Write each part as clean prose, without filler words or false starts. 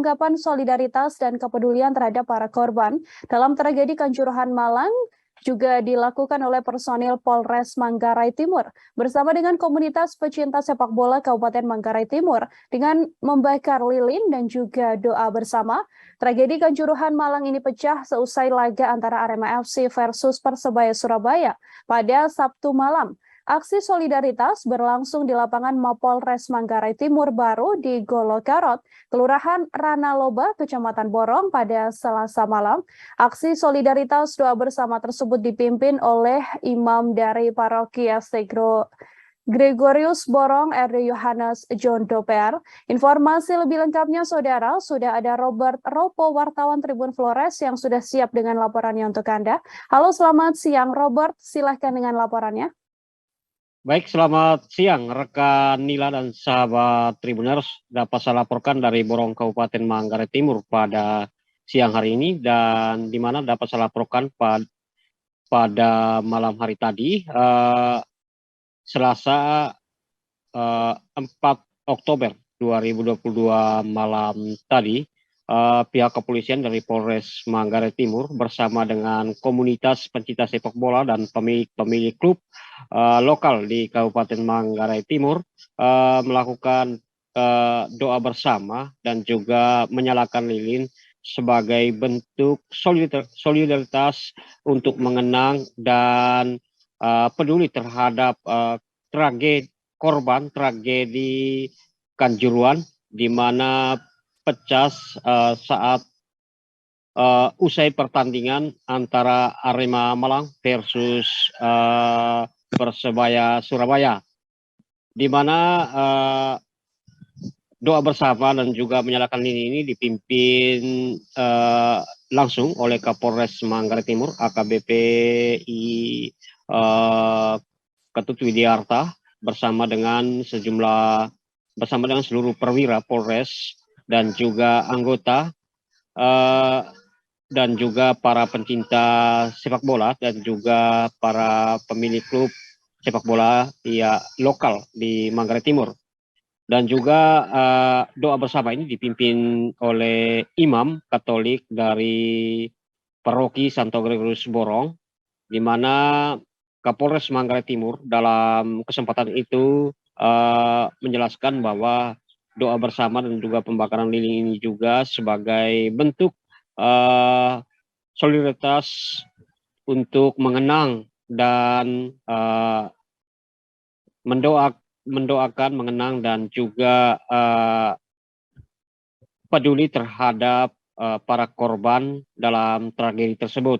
ungkapan solidaritas dan kepedulian terhadap para korban dalam tragedi Kanjuruhan Malang juga dilakukan oleh personil Polres Manggarai Timur bersama dengan komunitas pecinta sepak bola Kabupaten Manggarai Timur dengan membakar lilin dan juga doa bersama. Tragedi Kanjuruhan Malang ini pecah seusai laga antara Arema FC versus Persebaya Surabaya pada Sabtu malam. Aksi solidaritas berlangsung di lapangan Mapolres Manggarai Timur Baru di Golokarot, Kelurahan Ranaloba, Kecamatan Borong pada Selasa malam. Aksi solidaritas doa bersama tersebut dipimpin oleh Imam dari Paroki Gregorius Borong, RD Yohanes John Doper. Informasi lebih lengkapnya, Saudara, sudah ada Robert Ropo, wartawan Tribun Flores yang sudah siap dengan laporannya untuk Anda. Halo, selamat siang, Robert. Silahkan dengan laporannya. Baik, selamat siang rekan Nila dan sahabat Tribuners. Dapat saya laporkan dari Borong Kabupaten Manggarai Timur pada siang hari ini, dan di mana dapat saya laporkan pada malam hari tadi, Selasa 4 Oktober 2022 malam tadi, pihak kepolisian dari Polres Manggarai Timur bersama dengan komunitas pencinta sepak bola dan pemilik klub lokal di Kabupaten Manggarai Timur melakukan doa bersama dan juga menyalakan lilin sebagai bentuk solidaritas untuk mengenang dan peduli terhadap tragedi Kanjuruhan, di mana pecah saat usai pertandingan antara Arema Malang versus Persebaya Surabaya, di mana doa bersama dan juga menyalakan lilin ini dipimpin langsung oleh Kapolres Manggarai Timur AKBP Ketut Widiarta bersama dengan seluruh perwira Polres dan juga anggota dan juga para pencinta sepak bola dan juga para pemilik klub sepak bola lokal di Manggarai Timur. Dan juga doa bersama ini dipimpin oleh Imam Katolik dari Paroki Santo Gregorius Borong, di mana Kapolres Manggarai Timur dalam kesempatan itu menjelaskan bahwa doa bersama dan juga pembakaran lilin ini juga sebagai bentuk solidaritas untuk mengenang dan mendoakan, mengenang dan juga peduli terhadap para korban dalam tragedi tersebut.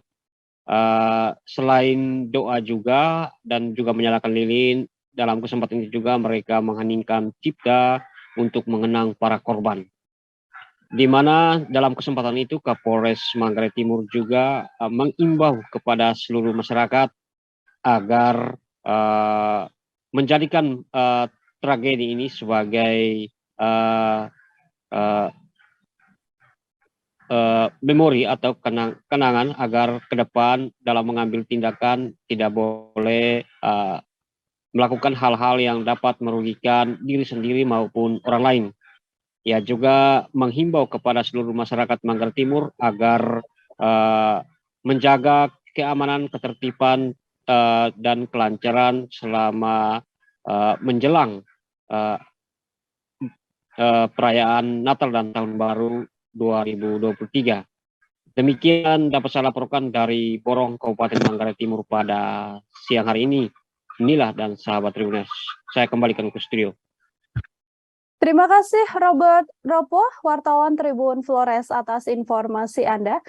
Selain doa juga dan juga menyalakan lilin, dalam kesempatan ini juga mereka mengheningkan cipta untuk mengenang para korban. Di mana dalam kesempatan itu Kapolres Manggarai Timur juga mengimbau kepada seluruh masyarakat agar menjadikan tragedi ini sebagai memori atau kenangan agar ke depan dalam mengambil tindakan tidak boleh melakukan hal-hal yang dapat merugikan diri sendiri maupun orang lain. Ya, juga menghimbau kepada seluruh masyarakat Manggarai Timur agar menjaga keamanan, ketertiban dan kelancaran selama menjelang perayaan Natal dan Tahun Baru 2023. Demikian dapat saya laporkan dari Borong Kabupaten Manggarai Timur pada siang hari ini. Inilah dan sahabat Tribuners, saya kembalikan ke studio. Terima kasih Robert Ropo, wartawan Tribun Flores atas informasi Anda.